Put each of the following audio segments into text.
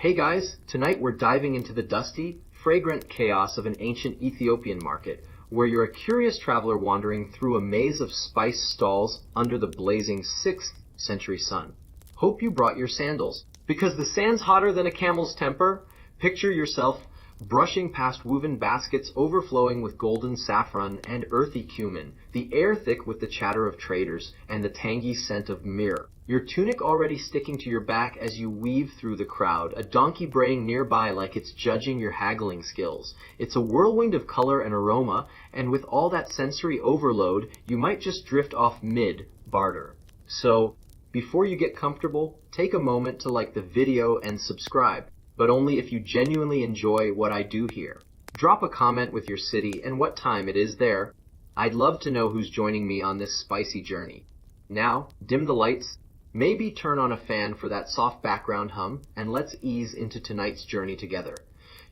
Hey guys, tonight we're diving into the dusty, fragrant chaos of an ancient Ethiopian market, where you're a curious traveler wandering through a maze of spice stalls under the blazing 6th century sun. Hope you brought your sandals, because the sand's hotter than a camel's temper. Picture yourself brushing past woven baskets overflowing with golden saffron and earthy cumin, the air thick with the chatter of traders and the tangy scent of myrrh. Your tunic already sticking to your back as you weave through the crowd, a donkey braying nearby like it's judging your haggling skills. It's a whirlwind of color and aroma, and with all that sensory overload, you might just drift off mid-barter. So, before you get comfortable, take a moment to like the video and subscribe, but only if you genuinely enjoy what I do here. Drop a comment with your city and what time it is there. I'd love to know who's joining me on this spicy journey. Now, dim the lights, maybe turn on a fan for that soft background hum, and let's ease into tonight's journey together.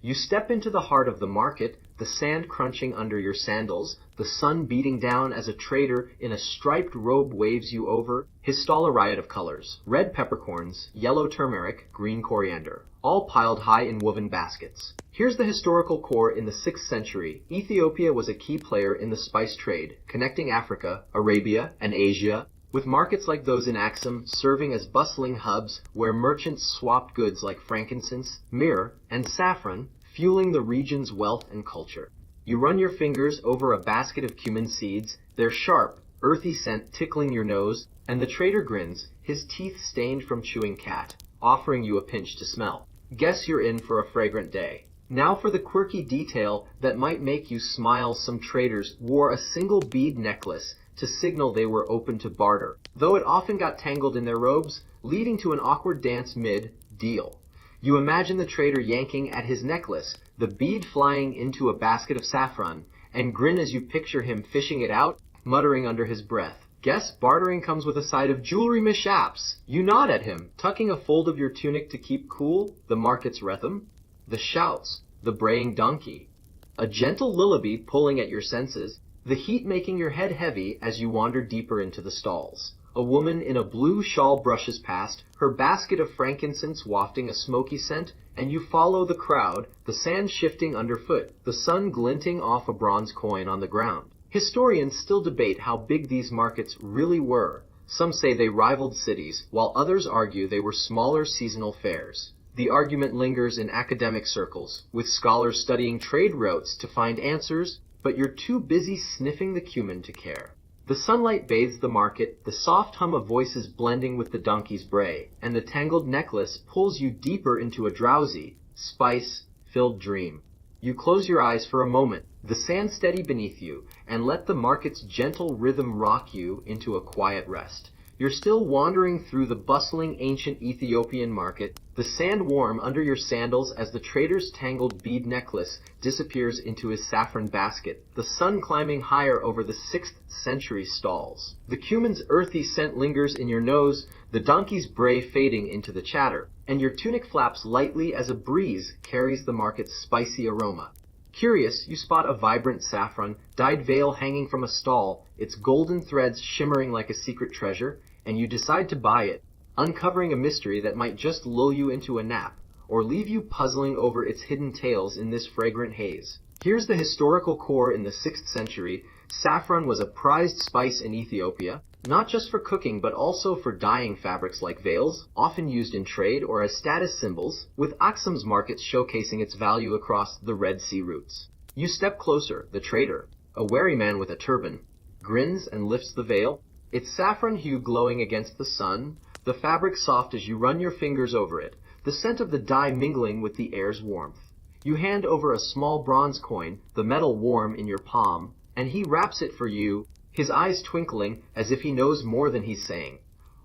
You step into the heart of the market, the sand crunching under your sandals, the sun beating down as a trader in a striped robe waves you over. His stall a riot of colors: red peppercorns, yellow turmeric, green coriander, all piled high in woven baskets. Here's the historical core. In the 6th century, Ethiopia was a key player in the spice trade, connecting Africa, Arabia, and Asia, with markets like those in Axum serving as bustling hubs where merchants swapped goods like frankincense, myrrh, and saffron, fueling the region's wealth and culture. You run your fingers over a basket of cumin seeds, their sharp, earthy scent tickling your nose, and the trader grins, his teeth stained from chewing cat, offering you a pinch to smell. Guess you're in for a fragrant day. Now for the quirky detail that might make you smile. Some traders wore a single bead necklace to signal they were open to barter, though it often got tangled in their robes, leading to an awkward dance mid-deal. You imagine the trader yanking at his necklace, the bead flying into a basket of saffron, and grin as you picture him fishing it out, muttering under his breath. Guess bartering comes with a side of jewelry mishaps. You nod at him, tucking a fold of your tunic to keep cool, the market's rhythm, the shouts, the braying donkey, a gentle lullaby pulling at your senses, the heat making your head heavy as you wander deeper into the stalls. A woman in a blue shawl brushes past, her basket of frankincense wafting a smoky scent, and you follow the crowd, the sand shifting underfoot, the sun glinting off a bronze coin on the ground. Historians still debate how big these markets really were. Some say they rivaled cities, while others argue they were smaller seasonal fairs. The argument lingers in academic circles, with scholars studying trade routes to find answers, but you're too busy sniffing the cumin to care. The sunlight bathes the market, the soft hum of voices blending with the donkey's bray, and the tangled necklace pulls you deeper into a drowsy, spice-filled dream. You close your eyes for a moment, the sand steady beneath you, and let the market's gentle rhythm rock you into a quiet rest. You're still wandering through the bustling ancient Ethiopian market, the sand warm under your sandals as the trader's tangled bead necklace disappears into his saffron basket, the sun climbing higher over the 6th century stalls. The cumin's earthy scent lingers in your nose, the donkey's bray fading into the chatter, and your tunic flaps lightly as a breeze carries the market's spicy aroma. Curious, you spot a vibrant saffron dyed veil hanging from a stall, its golden threads shimmering like a secret treasure, and you decide to buy it, uncovering a mystery that might just lull you into a nap, or leave you puzzling over its hidden tales in this fragrant haze. Here's the historical core. In the 6th century, saffron was a prized spice in Ethiopia, not just for cooking but also for dyeing fabrics like veils, often used in trade or as status symbols, with Aksum's markets showcasing its value across the Red Sea routes. You step closer, the trader, a wary man with a turban, grins and lifts the veil, its saffron hue glowing against the sun, the fabric soft as you run your fingers over it, the scent of the dye mingling with the air's warmth. You hand over a small bronze coin, the metal warm in your palm, and he wraps it for you, his eyes twinkling as if he knows more than he's saying.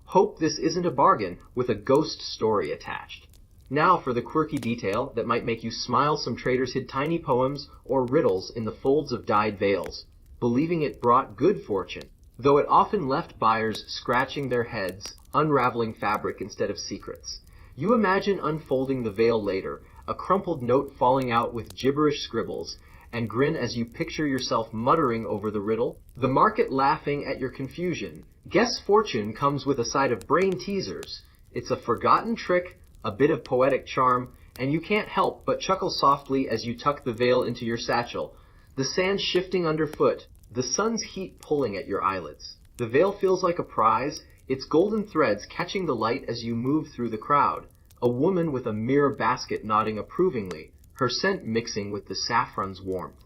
Hope this isn't a bargain with a ghost story attached. Now for the quirky detail that might make you smile. Some traders hid tiny poems or riddles in the folds of dyed veils, believing it brought good fortune, though it often left buyers scratching their heads, unraveling fabric instead of secrets. You imagine unfolding the veil later, a crumpled note falling out with gibberish scribbles, and grin as you picture yourself muttering over the riddle, the market laughing at your confusion. Guess fortune comes with a side of brain teasers. It's a forgotten trick, a bit of poetic charm, and you can't help but chuckle softly as you tuck the veil into your satchel, the sand shifting underfoot, the sun's heat pulling at your eyelids. The veil feels like a prize, its golden threads catching the light as you move through the crowd. A woman with a mirror basket nodding approvingly, her scent mixing with the saffron's warmth.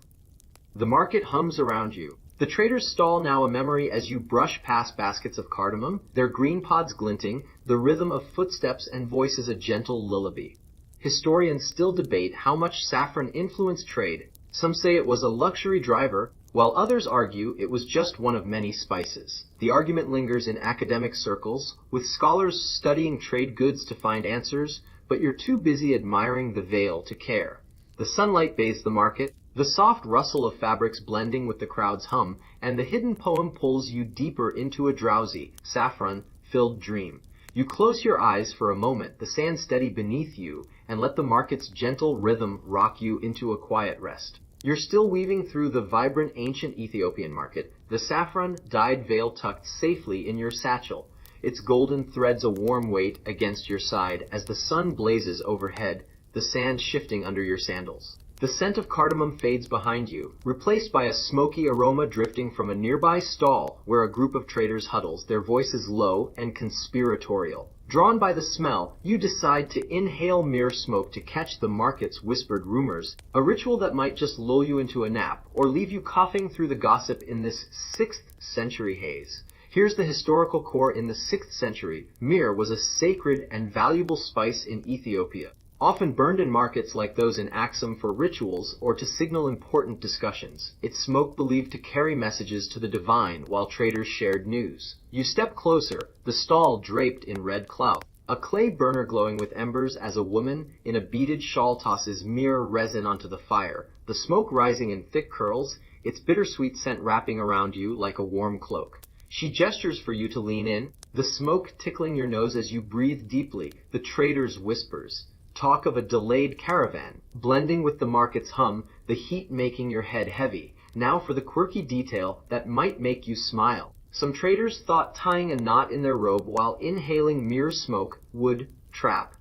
The market hums around you. The trader's stall now a memory as you brush past baskets of cardamom, their green pods glinting, the rhythm of footsteps and voices a gentle lullaby. Historians still debate how much saffron influenced trade. Some say it was a luxury driver, while others argue it was just one of many spices. The argument lingers in academic circles, with scholars studying trade goods to find answers, but you're too busy admiring the veil to care. The sunlight bathes the market, the soft rustle of fabrics blending with the crowd's hum, and the hidden poem pulls you deeper into a drowsy, saffron-filled dream. You close your eyes for a moment, the sand steady beneath you, and let the market's gentle rhythm rock you into a quiet rest. You're still weaving through the vibrant ancient Ethiopian market, the saffron-dyed veil tucked safely in your satchel, its golden threads a warm weight against your side as the sun blazes overhead, the sand shifting under your sandals. The scent of cardamom fades behind you, replaced by a smoky aroma drifting from a nearby stall where a group of traders huddles, their voices low and conspiratorial. Drawn by the smell, you decide to inhale mirror smoke to catch the market's whispered rumors, a ritual that might just lull you into a nap or leave you coughing through the gossip in this 6th century haze. Here's the historical core. In the 6th century, myrrh was a sacred and valuable spice in Ethiopia, often burned in markets like those in Axum for rituals or to signal important discussions. Its smoke believed to carry messages to the divine while traders shared news. You step closer, the stall draped in red cloth, a clay burner glowing with embers as a woman in a beaded shawl tosses myrrh resin onto the fire, the smoke rising in thick curls, its bittersweet scent wrapping around you like a warm cloak. She gestures for you to lean in, the smoke tickling your nose as you breathe deeply, the trader's whispers. Talk of a delayed caravan, blending with the market's hum, the heat making your head heavy. Now for the quirky detail that might make you smile. Some traders thought tying a knot in their robe while inhaling myrrh smoke would trap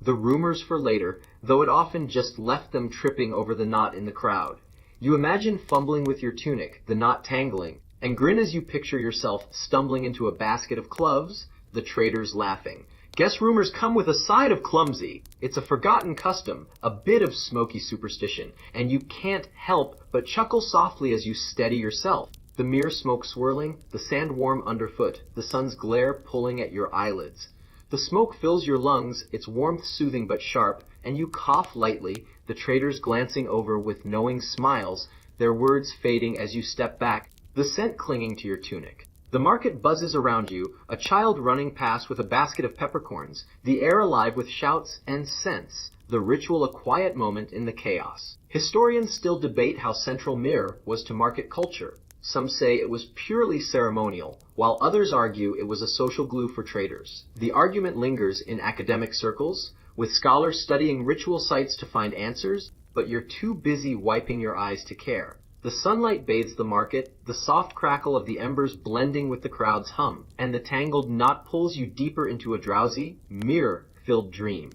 the rumors for later, though it often just left them tripping over the knot in the crowd. You imagine fumbling with your tunic, the knot tangling, and grin as you picture yourself stumbling into a basket of cloves, the traders laughing. Guess rumors come with a side of clumsy. It's a forgotten custom, a bit of smoky superstition, and you can't help but chuckle softly as you steady yourself. The myrrh smoke swirling, the sand warm underfoot, the sun's glare pulling at your eyelids. The smoke fills your lungs, its warmth soothing but sharp, and you cough lightly, the traders glancing over with knowing smiles, their words fading as you step back, the scent clinging to your tunic. The market buzzes around you, a child running past with a basket of peppercorns, the air alive with shouts and scents, the ritual a quiet moment in the chaos. Historians still debate how central myrrh was to market culture. Some say it was purely ceremonial, while others argue it was a social glue for traders. The argument lingers in academic circles, with scholars studying ritual sites to find answers, but you're too busy wiping your eyes to care. The sunlight bathes the market, the soft crackle of the embers blending with the crowd's hum, and the tangled knot pulls you deeper into a drowsy, myrrh-filled dream.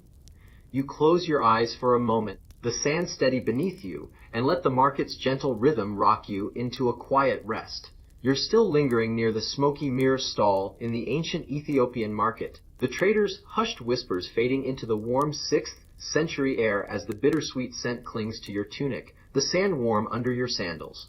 You close your eyes for a moment, the sand steady beneath you, and let the market's gentle rhythm rock you into a quiet rest. You're still lingering near the smoky myrrh stall in the ancient Ethiopian market, the trader's hushed whispers fading into the warm 6th century air as the bittersweet scent clings to your tunic, the sand warm under your sandals.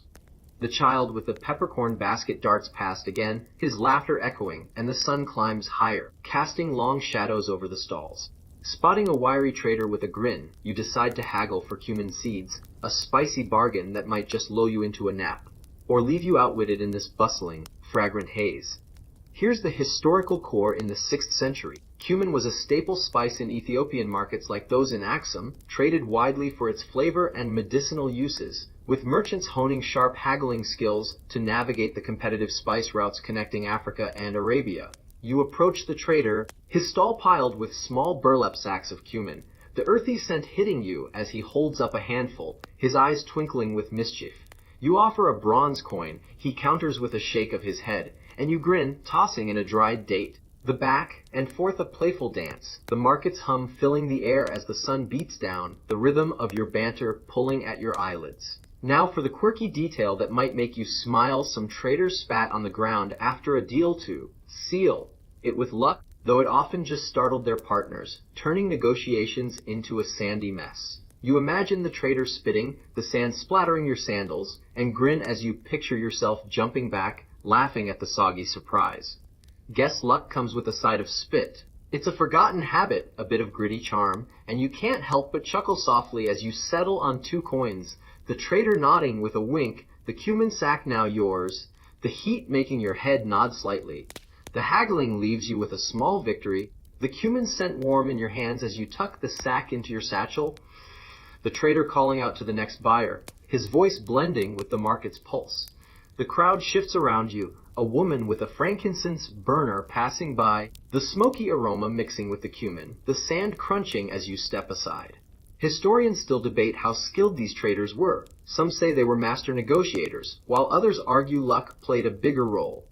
The child with the peppercorn basket darts past again, his laughter echoing, and the sun climbs higher, casting long shadows over the stalls. Spotting a wiry trader with a grin, you decide to haggle for cumin seeds, a spicy bargain that might just lull you into a nap, or leave you outwitted in this bustling, fragrant haze. Here's the historical core in the 6th century. Cumin was a staple spice in Ethiopian markets like those in Axum, traded widely for its flavor and medicinal uses, with merchants honing sharp haggling skills to navigate the competitive spice routes connecting Africa and Arabia. You approach the trader, his stall piled with small burlap sacks of cumin, the earthy scent hitting you as he holds up a handful, his eyes twinkling with mischief. You offer a bronze coin, he counters with a shake of his head, and you grin, tossing in a dried date. The back and forth a playful dance, the market's hum filling the air as the sun beats down, the rhythm of your banter pulling at your eyelids. Now for the quirky detail that might make you smile, some traders spat on the ground after a deal to seal it with luck, though it often just startled their partners, turning negotiations into a sandy mess. You imagine the trader spitting, the sand splattering your sandals, and grin as you picture yourself jumping back, laughing at the soggy surprise. Guess luck comes with a side of spit. It's a forgotten habit, a bit of gritty charm, and you can't help but chuckle softly as you settle on 2 coins, the trader nodding with a wink, the cumin sack now yours, the heat making your head nod slightly. The haggling leaves you with a small victory, the cumin scent warm in your hands as you tuck the sack into your satchel, the trader calling out to the next buyer, his voice blending with the market's pulse. The crowd shifts around you, a woman with a frankincense burner passing by, the smoky aroma mixing with the cumin, the sand crunching as you step aside. Historians still debate how skilled these traders were. Some say they were master negotiators, while others argue luck played a bigger role.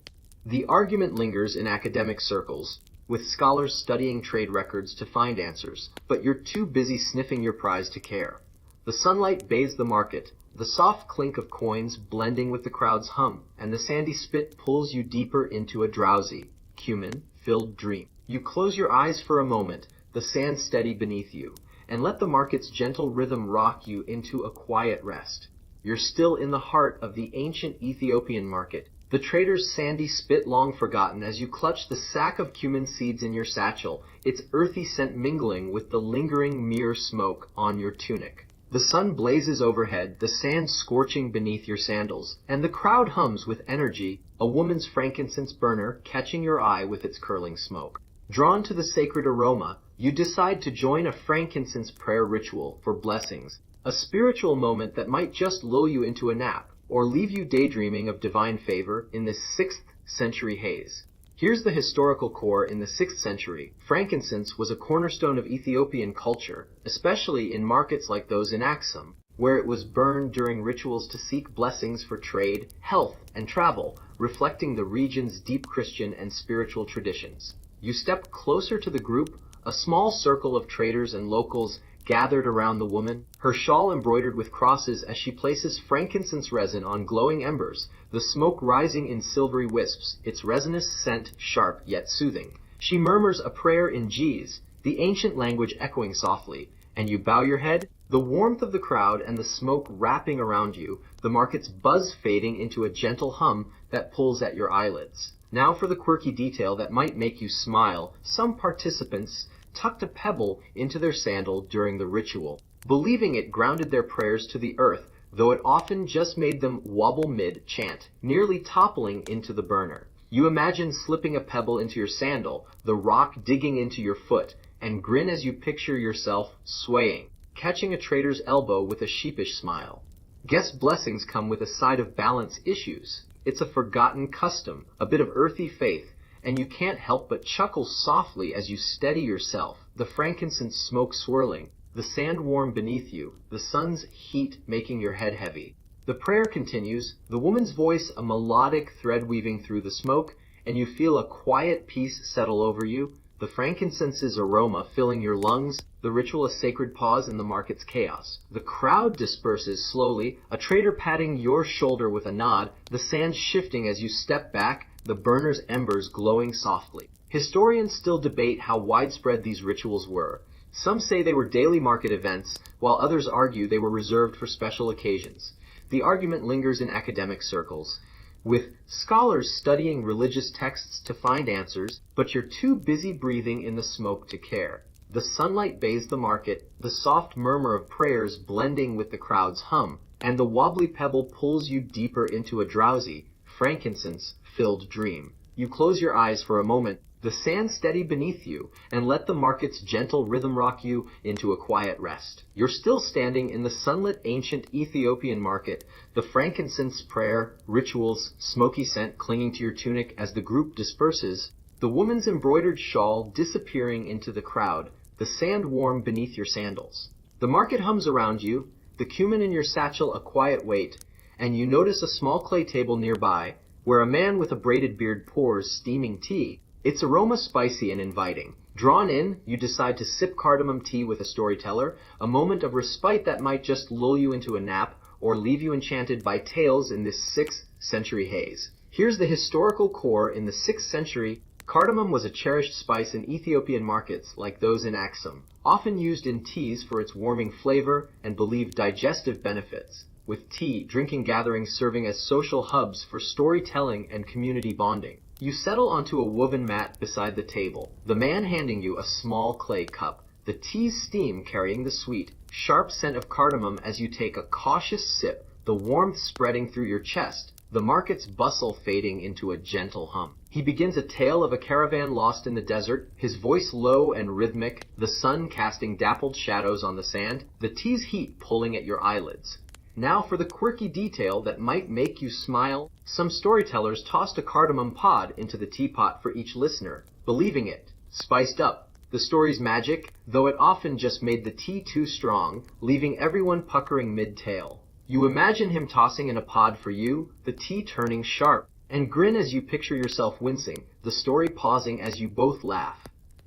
The argument lingers in academic circles, with scholars studying trade records to find answers, but you're too busy sniffing your prize to care. The sunlight bathes the market, the soft clink of coins blending with the crowd's hum, and the sandy spit pulls you deeper into a drowsy, cumin-filled dream. You close your eyes for a moment, the sand steady beneath you, and let the market's gentle rhythm rock you into a quiet rest. You're still in the heart of the ancient Ethiopian market, the trader's sandy spit long forgotten as you clutch the sack of cumin seeds in your satchel, its earthy scent mingling with the lingering mere smoke on your tunic. The sun blazes overhead, the sand scorching beneath your sandals, and the crowd hums with energy, a woman's frankincense burner catching your eye with its curling smoke. Drawn to the sacred aroma, you decide to join a frankincense prayer ritual for blessings, a spiritual moment that might just lull you into a nap, or leave you daydreaming of divine favor in this 6th century haze. Here's the historical core. In the 6th century, frankincense was a cornerstone of Ethiopian culture, especially in markets like those in Aksum, where it was burned during rituals to seek blessings for trade, health, and travel, reflecting the region's deep Christian and spiritual traditions. You step closer to the group, a small circle of traders and locals gathered around the woman, her shawl embroidered with crosses as she places frankincense resin on glowing embers, the smoke rising in silvery wisps, its resinous scent sharp yet soothing. She murmurs a prayer in Ge'ez, the ancient language echoing softly, and you bow your head, the warmth of the crowd and the smoke wrapping around you, the market's buzz fading into a gentle hum that pulls at your eyelids. Now for the quirky detail that might make you smile. Some participants tucked a pebble into their sandal during the ritual, believing it grounded their prayers to the earth, though it often just made them wobble mid-chant, nearly toppling into the burner. You imagine slipping a pebble into your sandal, the rock digging into your foot, and grin as you picture yourself swaying, catching a trader's elbow with a sheepish smile. Guess blessings come with a side of balance issues. It's a forgotten custom, a bit of earthy faith, and you can't help but chuckle softly as you steady yourself, the frankincense smoke swirling, the sand warm beneath you, the sun's heat making your head heavy. The prayer continues, the woman's voice a melodic thread weaving through the smoke, and you feel a quiet peace settle over you, the frankincense's aroma filling your lungs, the ritual a sacred pause in the market's chaos. The crowd disperses slowly, a trader patting your shoulder with a nod, the sand shifting as you step back, the burner's embers glowing softly. Historians still debate how widespread these rituals were. Some say they were daily market events, while others argue they were reserved for special occasions. The argument lingers in academic circles, with scholars studying religious texts to find answers, but you're too busy breathing in the smoke to care. The sunlight bathes the market, the soft murmur of prayers blending with the crowd's hum, and the wobbly pebble pulls you deeper into a drowsy, frankincense-filled dream. You close your eyes for a moment, the sand steady beneath you, and let the market's gentle rhythm rock you into a quiet rest. You're still standing in the sunlit ancient Ethiopian market, the frankincense prayer, rituals, smoky scent clinging to your tunic as the group disperses, the woman's embroidered shawl disappearing into the crowd, the sand warm beneath your sandals. The market hums around you, the cumin in your satchel a quiet weight, and you notice a small clay table nearby, where a man with a braided beard pours steaming tea, Its aroma spicy and inviting. Drawn in, you decide to sip cardamom tea with a storyteller, a moment of respite that might just lull you into a nap or leave you enchanted by tales in this 6th century haze. Here's the historical core. In the 6th century, cardamom was a cherished spice in Ethiopian markets like those in Aksum, often used in teas for its warming flavor and believed digestive benefits, with tea drinking gatherings serving as social hubs for storytelling and community bonding. You settle onto a woven mat beside the table, the man handing you a small clay cup, the tea's steam carrying the sweet, sharp scent of cardamom as you take a cautious sip, the warmth spreading through your chest, the market's bustle fading into a gentle hum. He begins a tale of a caravan lost in the desert, his voice low and rhythmic, the sun casting dappled shadows on the sand, the tea's heat pulling at your eyelids. Now for the quirky detail that might make you smile. Some storytellers tossed a cardamom pod into the teapot for each listener, believing it spiced up the story's magic, though it often just made the tea too strong, leaving everyone puckering mid-tale. You imagine him tossing in a pod for you, the tea turning sharp, and grin as you picture yourself wincing, the story pausing as you both laugh.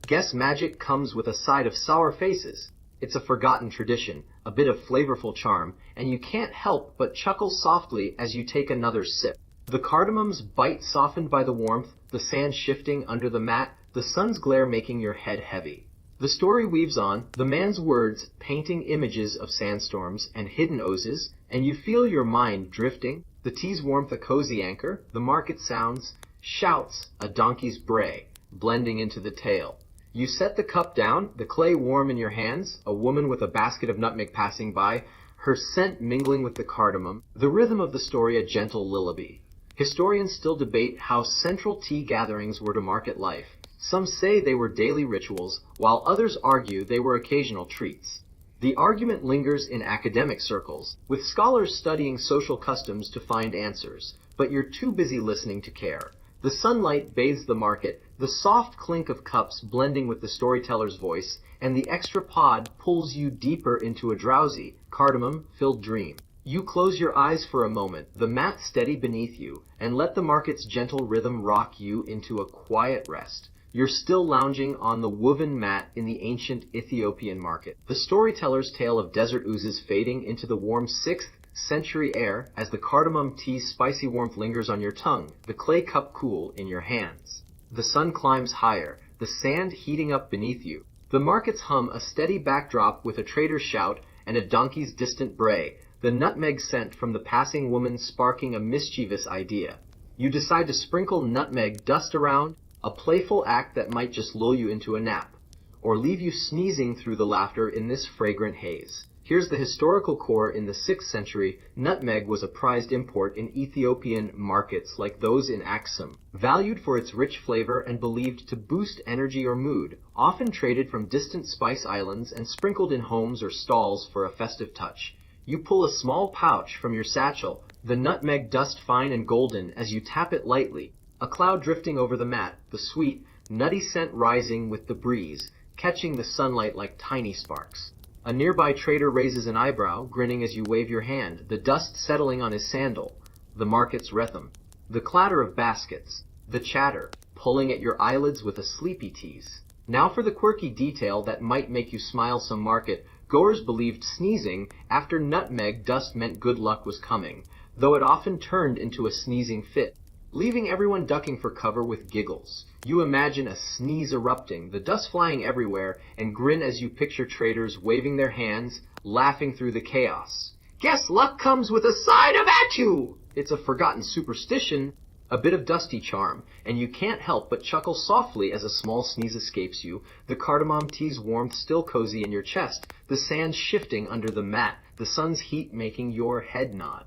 Guess magic comes with a side of sour faces. It's a forgotten tradition, a bit of flavorful charm, and you can't help but chuckle softly as you take another sip. The cardamom's bite softened by the warmth, the sand shifting under the mat, the sun's glare making your head heavy. The story weaves on, the man's words painting images of sandstorms and hidden oases, and you feel your mind drifting, the tea's warmth a cozy anchor, the market sounds, shouts, a donkey's bray, blending into the tale. You set the cup down, the clay warm in your hands, a woman with a basket of nutmeg passing by, her scent mingling with the cardamom, the rhythm of the story a gentle lullaby. Historians still debate how central tea gatherings were to market life. Some say they were daily rituals, while others argue they were occasional treats. The argument lingers in academic circles, with scholars studying social customs to find answers, but you're too busy listening to care. The sunlight bathes the market, the soft clink of cups blending with the storyteller's voice, and the extra pod pulls you deeper into a drowsy, cardamom-filled dream. You close your eyes for a moment, the mat steady beneath you, and let the market's gentle rhythm rock you into a quiet rest. You're still lounging on the woven mat in the ancient Ethiopian market. The storyteller's tale of desert oozes fading into the warm 6th century air as the cardamom tea's spicy warmth lingers on your tongue, the clay cup cool in your hands. The sun climbs higher, the sand heating up beneath you. The markets hum a steady backdrop with a trader's shout and a donkey's distant bray, the nutmeg scent from the passing woman sparking a mischievous idea. You decide to sprinkle nutmeg dust around, a playful act that might just lull you into a nap, or leave you sneezing through the laughter in this fragrant haze. Here's the historical core. In the 6th century, nutmeg was a prized import in Ethiopian markets like those in Aksum, valued for its rich flavor and believed to boost energy or mood, often traded from distant spice islands and sprinkled in homes or stalls for a festive touch. You pull a small pouch from your satchel, the nutmeg dust fine and golden as you tap it lightly, a cloud drifting over the mat, the sweet, nutty scent rising with the breeze, catching the sunlight like tiny sparks. A nearby trader raises an eyebrow, grinning as you wave your hand, the dust settling on his sandal, the market's rhythm, the clatter of baskets, the chatter, pulling at your eyelids with a sleepy tease. Now for the quirky detail that might make you smile. Some market goers believed sneezing after nutmeg dust meant good luck was coming, though it often turned into a sneezing fit, leaving everyone ducking for cover with giggles. You imagine a sneeze erupting, the dust flying everywhere, and grin as you picture traders waving their hands, laughing through the chaos. Guess luck comes with a side of at you! It's a forgotten superstition, a bit of dusty charm, and you can't help but chuckle softly as a small sneeze escapes you, the cardamom tea's warmth still cozy in your chest, the sand shifting under the mat, the sun's heat making your head nod.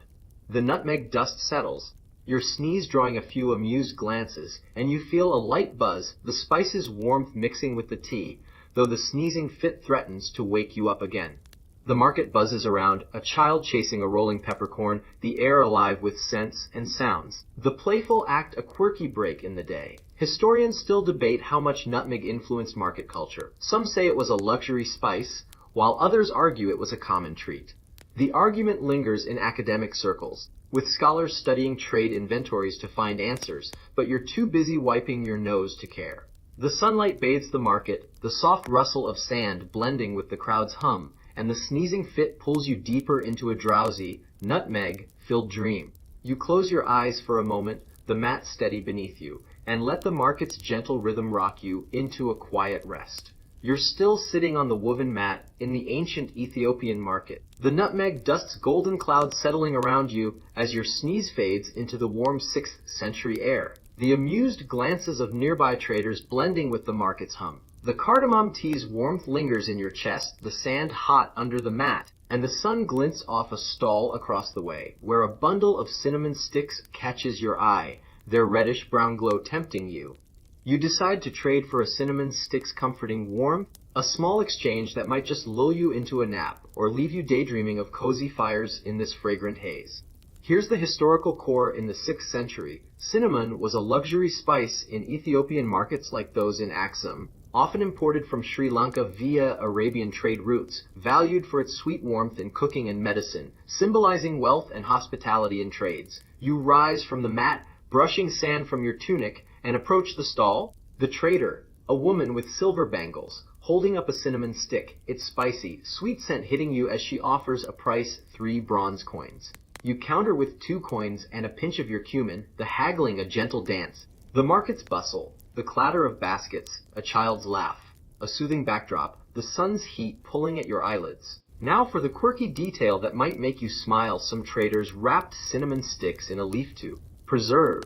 The nutmeg dust settles, your sneeze drawing a few amused glances, and you feel a light buzz, the spice's warmth mixing with the tea, though the sneezing fit threatens to wake you up again. The market buzzes around, a child chasing a rolling peppercorn, the air alive with scents and sounds. The playful act a quirky break in the day. Historians still debate how much nutmeg influenced market culture. Some say it was a luxury spice, while others argue it was a common treat. The argument lingers in academic circles, with scholars studying trade inventories to find answers, but you're too busy wiping your nose to care. The sunlight bathes the market, the soft rustle of sand blending with the crowd's hum, and the sneezing fit pulls you deeper into a drowsy, nutmeg-filled dream. You close your eyes for a moment, the mat steady beneath you, and let the market's gentle rhythm rock you into a quiet rest. You're still sitting on the woven mat in the ancient Ethiopian market. The nutmeg dust's golden cloud settling around you as your sneeze fades into the warm 6th century air. The amused glances of nearby traders blending with the market's hum. The cardamom tea's warmth lingers in your chest, the sand hot under the mat, and the sun glints off a stall across the way, where a bundle of cinnamon sticks catches your eye, their reddish-brown glow tempting you. You decide to trade for a cinnamon stick's comforting warmth, a small exchange that might just lull you into a nap or leave you daydreaming of cozy fires in this fragrant haze. Here's the historical core in the 6th century. Cinnamon was a luxury spice in Ethiopian markets like those in Axum, often imported from Sri Lanka via Arabian trade routes, valued for its sweet warmth in cooking and medicine, symbolizing wealth and hospitality in trades. You rise from the mat, brushing sand from your tunic, and approach the stall. The trader, a woman with silver bangles, holding up a cinnamon stick, its spicy, sweet scent hitting you as she offers a price 3 bronze coins. You counter with 2 coins and a pinch of your cumin, the haggling a gentle dance. The market's bustle, the clatter of baskets, a child's laugh, a soothing backdrop, the sun's heat pulling at your eyelids. Now for the quirky detail that might make you smile. Some traders wrapped cinnamon sticks in a leaf to preserve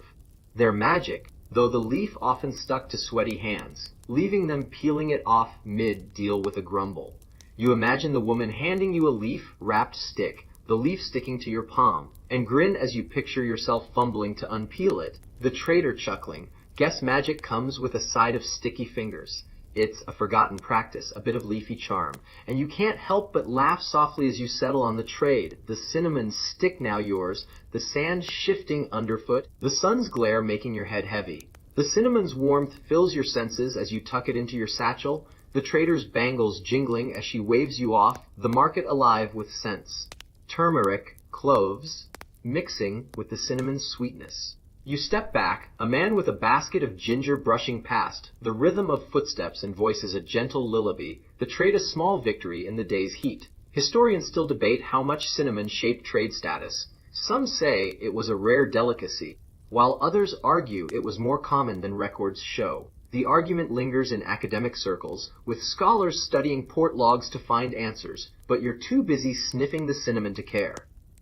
their magic, though the leaf often stuck to sweaty hands, leaving them peeling it off mid-deal with a grumble. You imagine the woman handing you a leaf-wrapped stick, the leaf sticking to your palm, and grin as you picture yourself fumbling to unpeel it. The trader chuckling, guess magic comes with a side of sticky fingers. It's a forgotten practice, a bit of leafy charm, and you can't help but laugh softly as you settle on the trade, the cinnamon stick now yours, the sand shifting underfoot, the sun's glare making your head heavy. The cinnamon's warmth fills your senses as you tuck it into your satchel, the trader's bangles jingling as she waves you off, the market alive with scents. Turmeric, cloves, mixing with the cinnamon's sweetness. You step back, a man with a basket of ginger brushing past, the rhythm of footsteps and voices a gentle lullaby, the trade a small victory in the day's heat. Historians still debate how much cinnamon shaped trade status. Some say it was a rare delicacy, while others argue it was more common than records show. The argument lingers in academic circles, with scholars studying port logs to find answers, but you're too busy sniffing the cinnamon to care.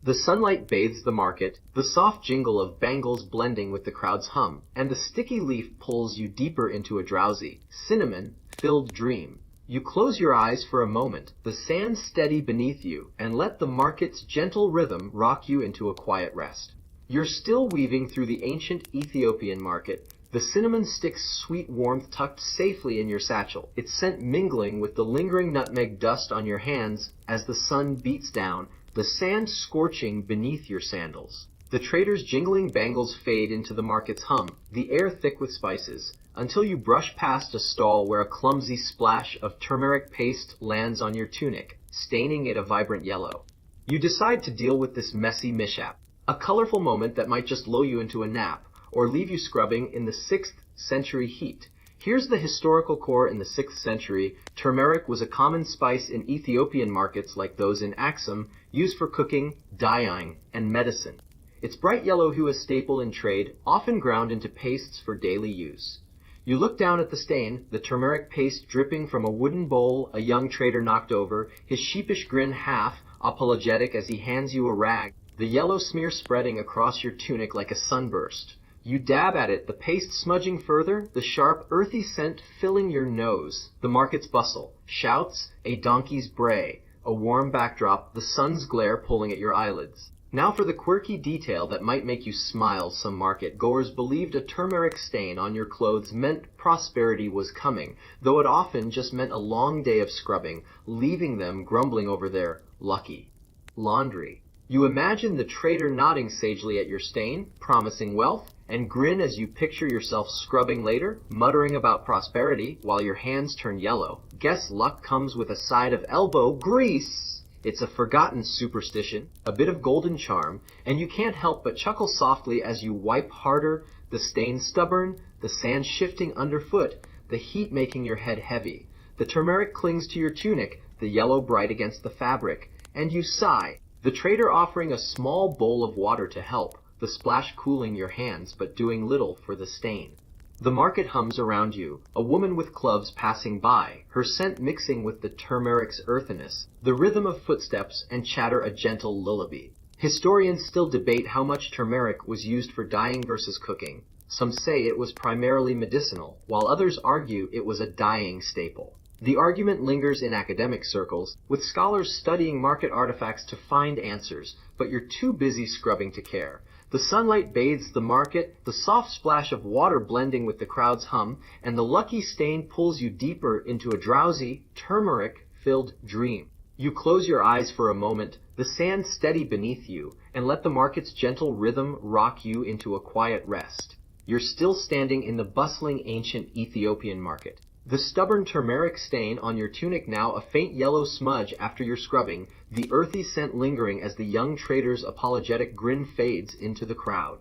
The sunlight bathes the market, the soft jingle of bangles blending with the crowd's hum, and the sticky leaf pulls you deeper into a drowsy, cinnamon-filled dream. You close your eyes for a moment, the sand steady beneath you, and let the market's gentle rhythm rock you into a quiet rest. You're still weaving through the ancient Ethiopian market, the cinnamon stick's sweet warmth tucked safely in your satchel, its scent mingling with the lingering nutmeg dust on your hands as the sun beats down, the sand scorching beneath your sandals. The trader's jingling bangles fade into the market's hum, the air thick with spices, until you brush past a stall where a clumsy splash of turmeric paste lands on your tunic, staining it a vibrant yellow. You decide to deal with this messy mishap, a colorful moment that might just lull you into a nap, or leave you scrubbing in the 6th century heat. Here's the historical core in the 6th century. Turmeric was a common spice in Ethiopian markets like those in Axum, used for cooking, dyeing, and medicine. Its bright yellow hue a staple in trade, often ground into pastes for daily use. You look down at the stain, the turmeric paste dripping from a wooden bowl a young trader knocked over, his sheepish grin half apologetic as he hands you a rag, the yellow smear spreading across your tunic like a sunburst. You dab at it, the paste smudging further, the sharp, earthy scent filling your nose. The market's bustle, shouts, a donkey's bray, a warm backdrop, the sun's glare pulling at your eyelids. Now for the quirky detail that might make you smile. Some market goers believed a turmeric stain on your clothes meant prosperity was coming, though it often just meant a long day of scrubbing, leaving them grumbling over their lucky laundry. You imagine the trader nodding sagely at your stain, promising wealth, and grin as you picture yourself scrubbing later, muttering about prosperity while your hands turn yellow. Guess luck comes with a side of elbow grease. It's a forgotten superstition, a bit of golden charm, and you can't help but chuckle softly as you wipe harder, the stain stubborn, the sand shifting underfoot, the heat making your head heavy. The turmeric clings to your tunic, the yellow bright against the fabric, and you sigh, the trader offering a small bowl of water to help, the splash cooling your hands but doing little for the stain. The market hums around you, a woman with cloves passing by, her scent mixing with the turmeric's earthiness, the rhythm of footsteps and chatter a gentle lullaby. Historians still debate how much turmeric was used for dyeing versus cooking. Some say it was primarily medicinal, while others argue it was a dyeing staple. The argument lingers in academic circles, with scholars studying market artifacts to find answers, but you're too busy scrubbing to care. The sunlight bathes the market, the soft splash of water blending with the crowd's hum, and the lucky stain pulls you deeper into a drowsy, turmeric-filled dream. You close your eyes for a moment, the sand steady beneath you, and let the market's gentle rhythm rock you into a quiet rest. You're still standing in the bustling ancient Ethiopian market. The stubborn turmeric stain on your tunic now a faint yellow smudge after your scrubbing, the earthy scent lingering as the young trader's apologetic grin fades into the crowd.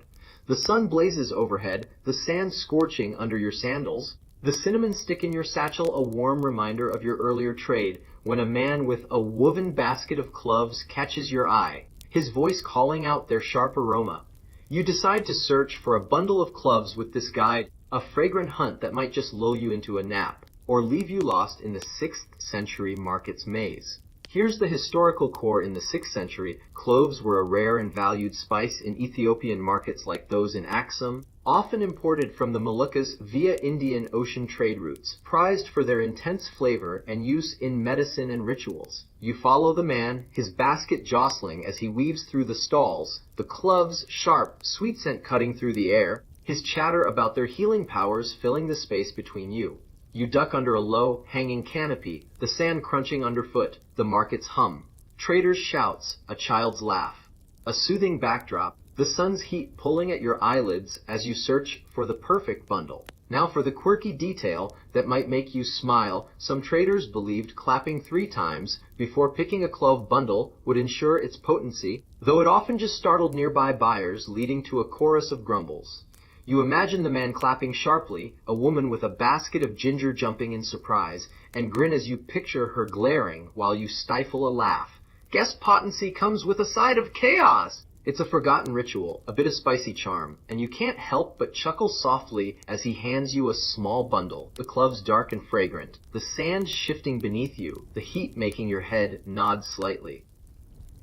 The sun blazes overhead, the sand scorching under your sandals, the cinnamon stick in your satchel a warm reminder of your earlier trade, when a man with a woven basket of cloves catches your eye, his voice calling out their sharp aroma. You decide to search for a bundle of cloves with this guide, a fragrant hunt that might just lull you into a nap, or leave you lost in the 6th century market's maze. Here's the historical core. In the 6th century, cloves were a rare and valued spice in Ethiopian markets like those in Aksum, often imported from the Moluccas via Indian Ocean trade routes, prized for their intense flavor and use in medicine and rituals. You follow the man, his basket jostling as he weaves through the stalls, the cloves, sharp, sweet scent cutting through the air, his chatter about their healing powers filling the space between you. You duck under a low, hanging canopy, the sand crunching underfoot, the market's hum, traders' shouts, a child's laugh. A soothing backdrop, the sun's heat pulling at your eyelids as you search for the perfect bundle. Now for the quirky detail that might make you smile. Some traders believed clapping 3 times before picking a clove bundle would ensure its potency, though it often just startled nearby buyers, leading to a chorus of grumbles. You imagine the man clapping sharply, a woman with a basket of ginger jumping in surprise, and grin as you picture her glaring while you stifle a laugh. Guess potency comes with a side of chaos! It's a forgotten ritual, a bit of spicy charm, and you can't help but chuckle softly as he hands you a small bundle, the cloves dark and fragrant, the sand shifting beneath you, the heat making your head nod slightly.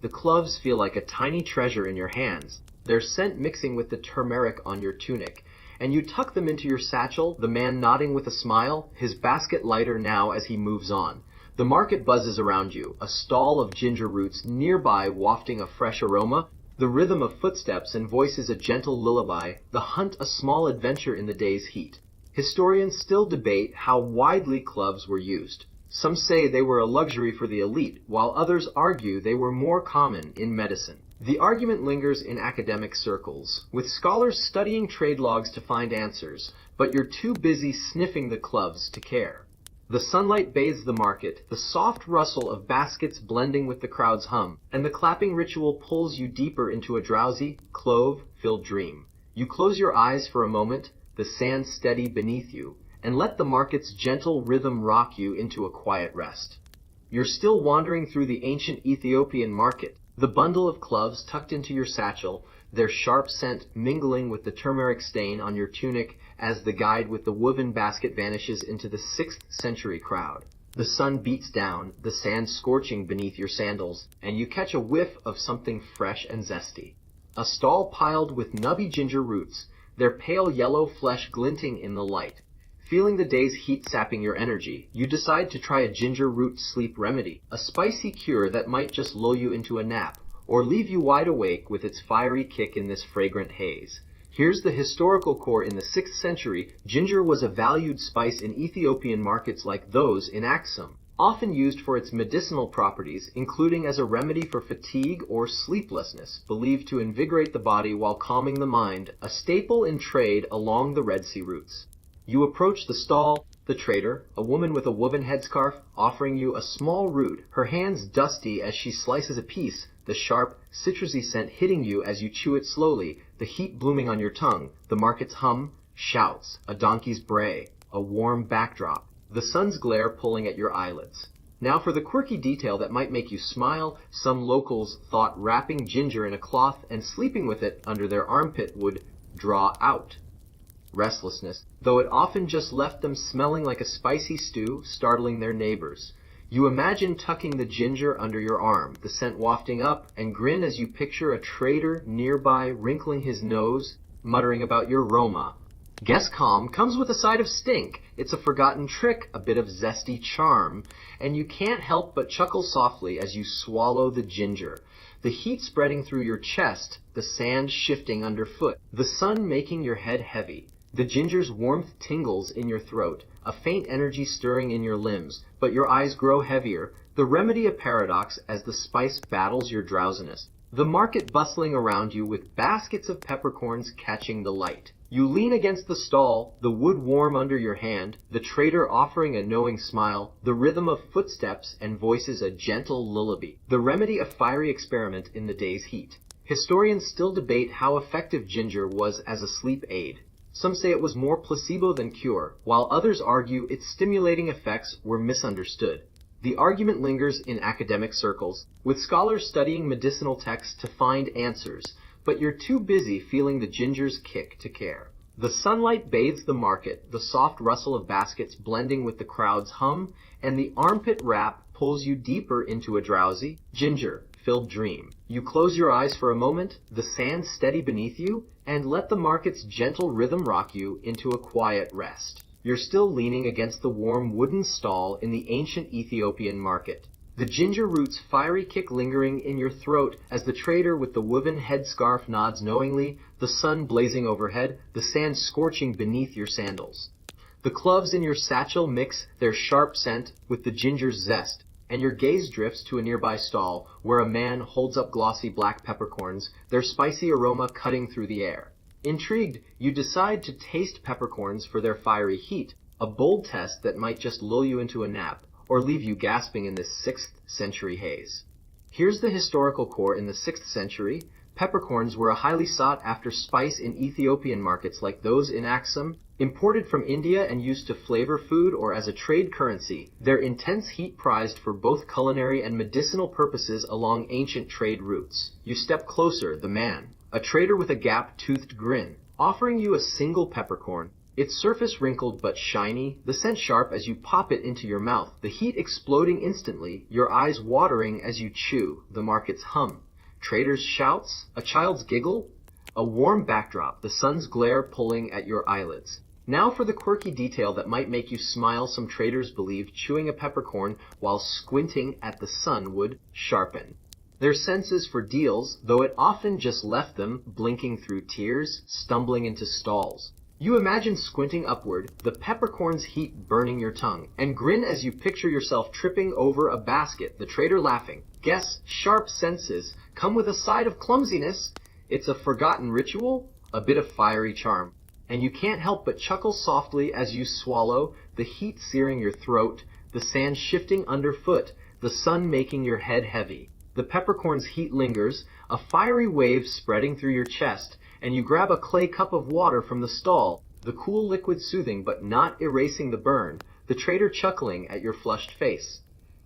The cloves feel like a tiny treasure in your hands, their scent mixing with the turmeric on your tunic, and you tuck them into your satchel, the man nodding with a smile, his basket lighter now as he moves on. The market buzzes around you, a stall of ginger roots nearby wafting a fresh aroma, the rhythm of footsteps and voices a gentle lullaby, the hunt a small adventure in the day's heat. Historians still debate how widely cloves were used. Some say they were a luxury for the elite, while others argue they were more common in medicine. The argument lingers in academic circles, with scholars studying trade logs to find answers, but you're too busy sniffing the cloves to care. The sunlight bathes the market, the soft rustle of baskets blending with the crowd's hum, and the clapping ritual pulls you deeper into a drowsy, clove-filled dream. You close your eyes for a moment, the sand steady beneath you, and let the market's gentle rhythm rock you into a quiet rest. You're still wandering through the ancient Ethiopian market, the bundle of cloves tucked into your satchel, their sharp scent mingling with the turmeric stain on your tunic as the guide with the woven basket vanishes into the 6th century crowd. The sun beats down, the sand scorching beneath your sandals, and you catch a whiff of something fresh and zesty. A stall piled with nubby ginger roots, their pale yellow flesh glinting in the light. Feeling the day's heat sapping your energy, you decide to try a ginger root sleep remedy, a spicy cure that might just lull you into a nap, or leave you wide awake with its fiery kick in this fragrant haze. Here's the historical core. In the 6th century, ginger was a valued spice in Ethiopian markets like those in Aksum, often used for its medicinal properties, including as a remedy for fatigue or sleeplessness, believed to invigorate the body while calming the mind, a staple in trade along the Red Sea routes. You approach the stall, The trader, a woman with a woven headscarf, offering you a small root, her hands dusty as she slices a piece, the sharp, citrusy scent hitting you as you chew it slowly, the heat blooming on your tongue, the market's hum, shouts, a donkey's bray, a warm backdrop, the sun's glare pulling at your eyelids. Now for the quirky detail that might make you smile, some locals thought wrapping ginger in a cloth and sleeping with it under their armpit would draw out restlessness, though it often just left them smelling like a spicy stew, startling their neighbors. You imagine tucking the ginger under your arm, the scent wafting up, and grin as you picture a trader nearby wrinkling his nose, muttering about your Roma. Guess calm comes with a side of stink. It's a forgotten trick, a bit of zesty charm, and you can't help but chuckle softly as you swallow the ginger. The heat spreading through your chest, the sand shifting underfoot, the sun making your head heavy. The ginger's warmth tingles in your throat, a faint energy stirring in your limbs, but your eyes grow heavier, the remedy a paradox as the spice battles your drowsiness. The market bustling around you with baskets of peppercorns catching the light. You lean against the stall, the wood warm under your hand, the trader offering a knowing smile, the rhythm of footsteps and voices a gentle lullaby. The remedy a fiery experiment in the day's heat. Historians still debate how effective ginger was as a sleep aid. Some say it was more placebo than cure, while others argue its stimulating effects were misunderstood. The argument lingers in academic circles, with scholars studying medicinal texts to find answers, but you're too busy feeling the ginger's kick to care. The sunlight bathes the market, the soft rustle of baskets blending with the crowd's hum, and the armpit wrap pulls you deeper into a drowsy, ginger-filled dream. You close your eyes for a moment, the sand steady beneath you, and let the market's gentle rhythm rock you into a quiet rest. You're still leaning against the warm wooden stall in the ancient Ethiopian market. The ginger root's fiery kick lingering in your throat as the trader with the woven headscarf nods knowingly, the sun blazing overhead, the sand scorching beneath your sandals. The cloves in your satchel mix their sharp scent with the ginger's zest, and your gaze drifts to a nearby stall where a man holds up glossy black peppercorns, their spicy aroma cutting through the air. Intrigued, you decide to taste peppercorns for their fiery heat, a bold test that might just lull you into a nap, or leave you gasping in this 6th century haze. Here's the historical core. In the 6th century, peppercorns were a highly sought-after spice in Ethiopian markets like those in Axum, imported from India and used to flavor food or as a trade currency. Their intense heat prized for both culinary and medicinal purposes along ancient trade routes. You step closer, the man, a trader with a gap-toothed grin, offering you a single peppercorn. Its surface wrinkled but shiny, the scent sharp as you pop it into your mouth, the heat exploding instantly, your eyes watering as you chew, the market's hum. Traders' shouts, a child's giggle, a warm backdrop, the sun's glare pulling at your eyelids. Now for the quirky detail that might make you smile. Some traders believed chewing a peppercorn while squinting at the sun would sharpen their senses for deals, though it often just left them blinking through tears, stumbling into stalls. You imagine squinting upward, the peppercorn's heat burning your tongue, and grin as you picture yourself tripping over a basket, the trader laughing. Guess sharp senses come with a side of clumsiness. It's a forgotten ritual, a bit of fiery charm, and you can't help but chuckle softly as you swallow, the heat searing your throat, the sand shifting underfoot, the sun making your head heavy. The peppercorn's heat lingers, a fiery wave spreading through your chest, and you grab a clay cup of water from the stall, the cool liquid soothing but not erasing the burn, the trader chuckling at your flushed face.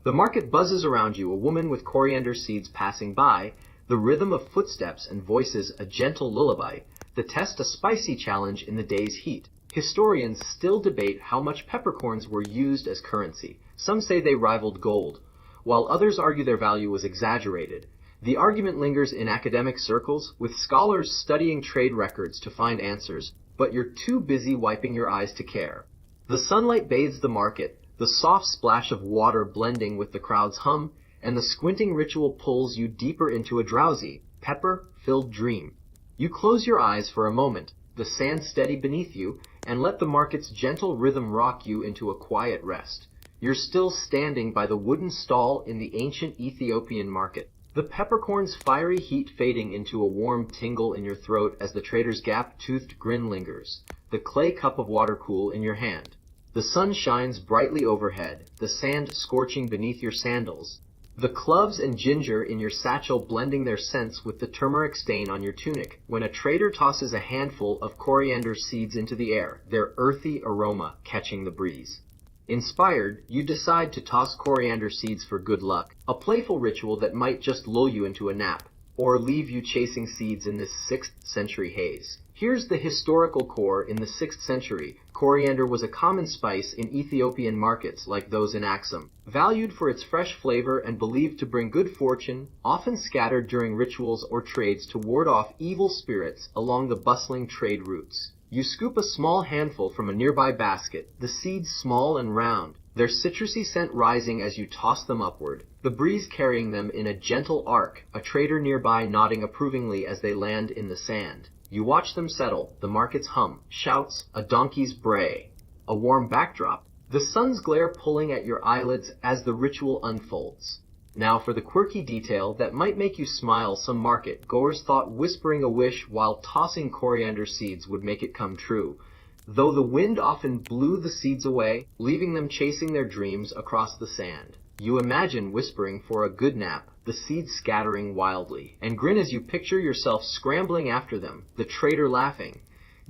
The market buzzes around you, a woman with coriander seeds passing by, the rhythm of footsteps and voices a gentle lullaby, the test a spicy challenge in the day's heat. Historians still debate how much peppercorns were used as currency. Some say they rivaled gold, while others argue their value was exaggerated. The argument lingers in academic circles, with scholars studying trade records to find answers, but you're too busy wiping your eyes to care. The sunlight bathes the market, the soft splash of water blending with the crowd's hum, and the squinting ritual pulls you deeper into a drowsy, pepper-filled dream. You close your eyes for a moment, the sand steady beneath you, and let the market's gentle rhythm rock you into a quiet rest. You're still standing by the wooden stall in the ancient Ethiopian market, the peppercorn's fiery heat fading into a warm tingle in your throat as the trader's gap-toothed grin lingers, the clay cup of water cool in your hand. The sun shines brightly overhead, the sand scorching beneath your sandals, the cloves and ginger in your satchel blending their scents with the turmeric stain on your tunic. When a trader tosses a handful of coriander seeds into the air, their earthy aroma catching the breeze. Inspired, you decide to toss coriander seeds for good luck, a playful ritual that might just lull you into a nap, or leave you chasing seeds in this 6th century haze. Here's the historical core. In the 6th century, coriander was a common spice in Ethiopian markets like those in Axum, valued for its fresh flavor and believed to bring good fortune, often scattered during rituals or trades to ward off evil spirits along the bustling trade routes. You scoop a small handful from a nearby basket, the seeds small and round, their citrusy scent rising as you toss them upward, the breeze carrying them in a gentle arc, a trader nearby nodding approvingly as they land in the sand. You watch them settle, the market's hum, shouts, a donkey's bray, a warm backdrop, the sun's glare pulling at your eyelids as the ritual unfolds. Now for the quirky detail that might make you smile. Some market goers thought whispering a wish while tossing coriander seeds would make it come true, though the wind often blew the seeds away, leaving them chasing their dreams across the sand. You imagine whispering for a good nap, the seeds scattering wildly, and grin as you picture yourself scrambling after them, the trader laughing.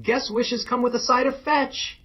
Guess wishes come with a side of fetch!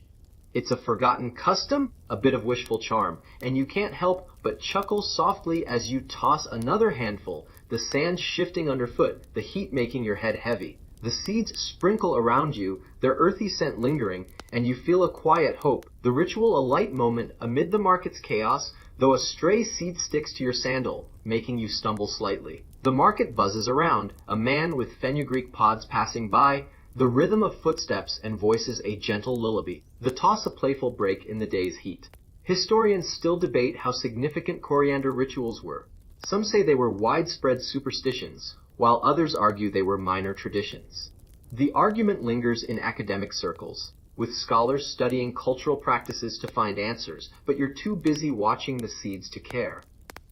It's a forgotten custom, a bit of wishful charm, and you can't help but chuckle softly as you toss another handful, the sand shifting underfoot, the heat making your head heavy. The seeds sprinkle around you, their earthy scent lingering, and you feel a quiet hope, the ritual a light moment amid the market's chaos, though a stray seed sticks to your sandal, making you stumble slightly. The market buzzes around, a man with fenugreek pods passing by, the rhythm of footsteps and voices a gentle lullaby, the toss a playful break in the day's heat. Historians still debate how significant coriander rituals were. Some say they were widespread superstitions, while others argue they were minor traditions. The argument lingers in academic circles, with scholars studying cultural practices to find answers, but you're too busy watching the seeds to care.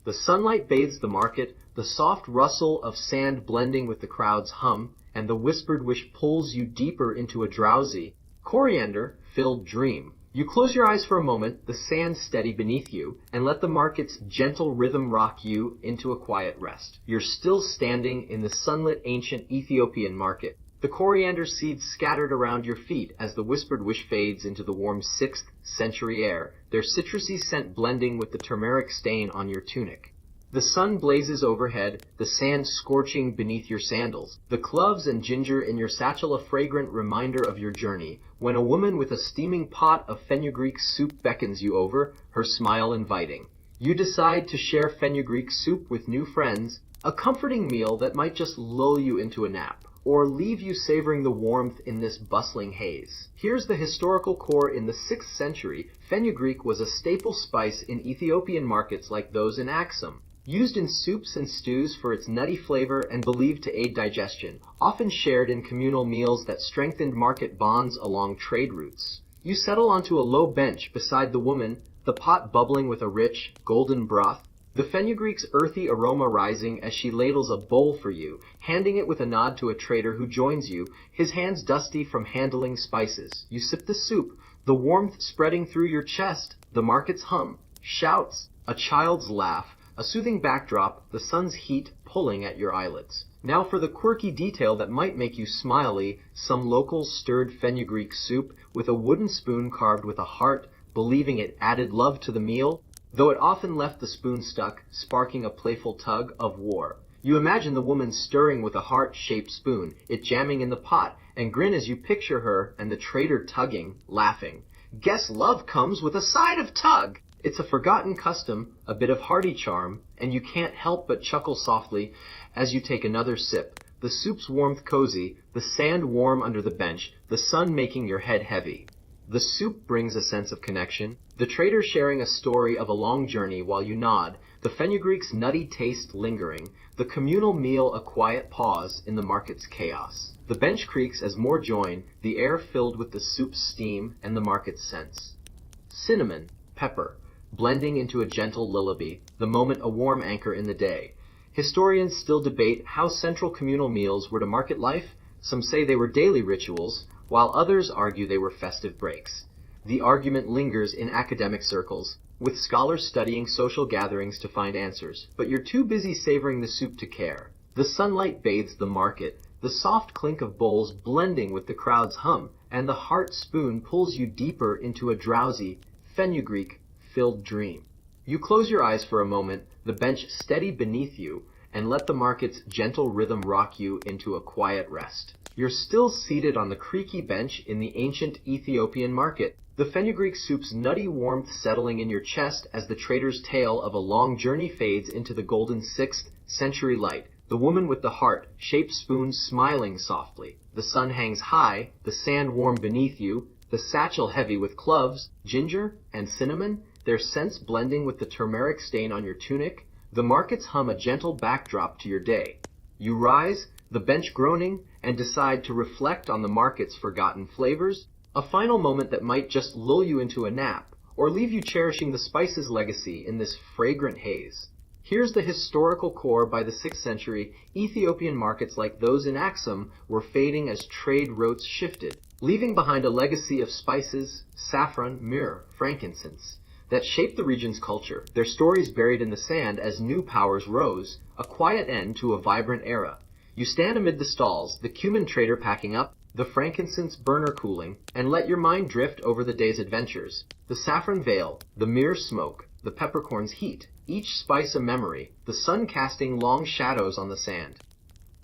The sunlight bathes the market, the soft rustle of sand blending with the crowd's hum, and the whispered wish pulls you deeper into a drowsy, coriander-filled dream. You close your eyes for a moment, the sand steady beneath you, and let the market's gentle rhythm rock you into a quiet rest. You're still standing in the sunlit ancient Ethiopian market, the coriander seeds scattered around your feet as the whispered wish fades into the warm 6th century air, their citrusy scent blending with the turmeric stain on your tunic. The sun blazes overhead, the sand scorching beneath your sandals, the cloves and ginger in your satchel a fragrant reminder of your journey, when a woman with a steaming pot of fenugreek soup beckons you over, her smile inviting. You decide to share fenugreek soup with new friends, a comforting meal that might just lull you into a nap, or leave you savoring the warmth in this bustling haze. Here's the historical core. In the 6th century, fenugreek was a staple spice in Ethiopian markets like those in Axum. Used in soups and stews for its nutty flavor and believed to aid digestion, often shared in communal meals that strengthened market bonds along trade routes. You settle onto a low bench beside the woman, the pot bubbling with a rich, golden broth, the fenugreek's earthy aroma rising as she ladles a bowl for you, handing it with a nod to a trader who joins you, his hands dusty from handling spices. You sip the soup, the warmth spreading through your chest, the market's hum, shouts, a child's laugh, a soothing backdrop, the sun's heat pulling at your eyelids. Now for the quirky detail that might make you smiley, some locals stirred fenugreek soup with a wooden spoon carved with a heart, believing it added love to the meal, though it often left the spoon stuck, sparking a playful tug of war. You imagine the woman stirring with a heart-shaped spoon, it jamming in the pot, and grin as you picture her and the trader tugging, laughing. Guess love comes with a side of tug! It's a forgotten custom, a bit of hearty charm, and you can't help but chuckle softly as you take another sip, the soup's warmth cozy, the sand warm under the bench, the sun making your head heavy. The soup brings a sense of connection, the trader sharing a story of a long journey while you nod, the fenugreek's nutty taste lingering, the communal meal a quiet pause in the market's chaos. The bench creaks as more join, the air filled with the soup's steam and the market's scents. Cinnamon, pepper, blending into a gentle lullaby, the moment a warm anchor in the day. Historians still debate how central communal meals were to market life. Some say they were daily rituals, while others argue they were festive breaks. The argument lingers in academic circles, with scholars studying social gatherings to find answers, but you're too busy savoring the soup to care. The sunlight bathes the market, the soft clink of bowls blending with the crowd's hum, and the heart spoon pulls you deeper into a drowsy, fenugreek-filled dream. You close your eyes for a moment, the bench steady beneath you, and let the market's gentle rhythm rock you into a quiet rest. You're still seated on the creaky bench in the ancient Ethiopian market, the fenugreek soup's nutty warmth settling in your chest as the trader's tale of a long journey fades into the golden 6th century light. The woman with the heart-shaped spoon smiling softly. The sun hangs high, the sand warm beneath you, the satchel heavy with cloves, ginger, and cinnamon, their scents blending with the turmeric stain on your tunic. The markets hum a gentle backdrop to your day. You rise, the bench groaning, and decide to reflect on the market's forgotten flavors, a final moment that might just lull you into a nap, or leave you cherishing the spice's legacy in this fragrant haze. Here's the historical core. By the 6th century, Ethiopian markets like those in Axum were fading as trade routes shifted, leaving behind a legacy of spices, saffron, myrrh, frankincense, that shaped the region's culture, their stories buried in the sand as new powers rose, a quiet end to a vibrant era. You stand amid the stalls, the cumin trader packing up, the frankincense burner cooling, and let your mind drift over the day's adventures. The saffron veil, the myrrh smoke, the peppercorn's heat, each spice a memory, the sun casting long shadows on the sand.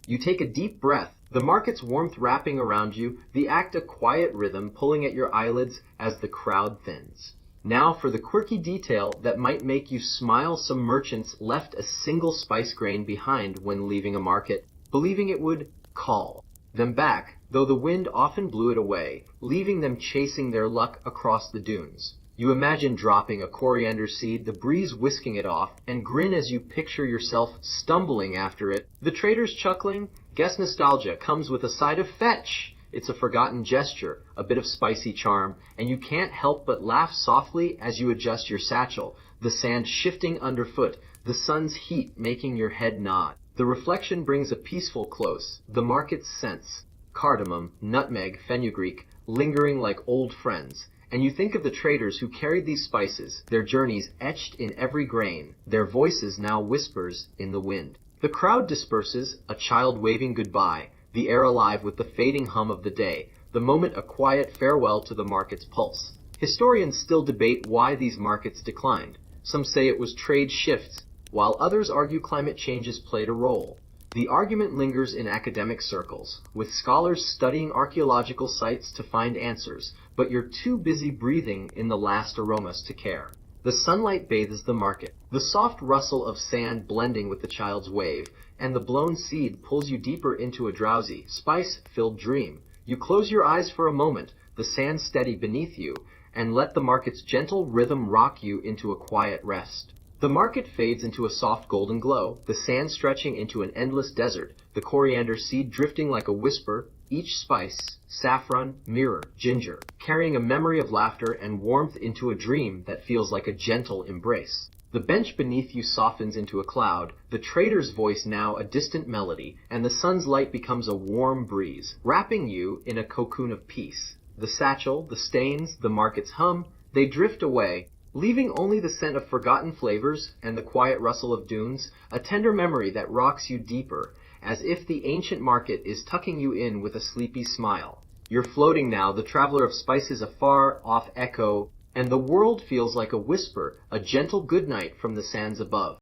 You take a deep breath, the market's warmth wrapping around you, the act a quiet rhythm pulling at your eyelids as the crowd thins. Now for the quirky detail that might make you smile. Some merchants left a single spice grain behind when leaving a market, believing it would call them back, though the wind often blew it away, leaving them chasing their luck across the dunes. You imagine dropping a coriander seed, the breeze whisking it off, and grin as you picture yourself stumbling after it. The trader's chuckling. Guess nostalgia comes with a side of fetch. It's a forgotten gesture, a bit of spicy charm, and you can't help but laugh softly as you adjust your satchel, the sand shifting underfoot, the sun's heat making your head nod. The reflection brings a peaceful close, the market's scents, cardamom, nutmeg, fenugreek, lingering like old friends. And you think of the traders who carried these spices, their journeys etched in every grain, their voices now whispers in the wind. The crowd disperses, a child waving goodbye, the air alive with the fading hum of the day, the moment a quiet farewell to the market's pulse. Historians still debate why these markets declined. Some say it was trade shifts, while others argue climate changes played a role. The argument lingers in academic circles, with scholars studying archaeological sites to find answers, but you're too busy breathing in the last aromas to care. The sunlight bathes the market, the soft rustle of sand blending with the child's wave, and the blown seed pulls you deeper into a drowsy, spice-filled dream. You close your eyes for a moment, the sand steady beneath you, and let the market's gentle rhythm rock you into a quiet rest. The market fades into a soft golden glow, the sand stretching into an endless desert, the coriander seed drifting like a whisper, each spice, saffron, myrrh, ginger, carrying a memory of laughter and warmth into a dream that feels like a gentle embrace. The bench beneath you softens into a cloud, the trader's voice now a distant melody, and the sun's light becomes a warm breeze, wrapping you in a cocoon of peace. The satchel, the stains, the market's hum, they drift away, leaving only the scent of forgotten flavors and the quiet rustle of dunes, a tender memory that rocks you deeper, as if the ancient market is tucking you in with a sleepy smile. You're floating now, the traveler of spices a far-off echo, and the world feels like a whisper, a gentle goodnight from the sands above.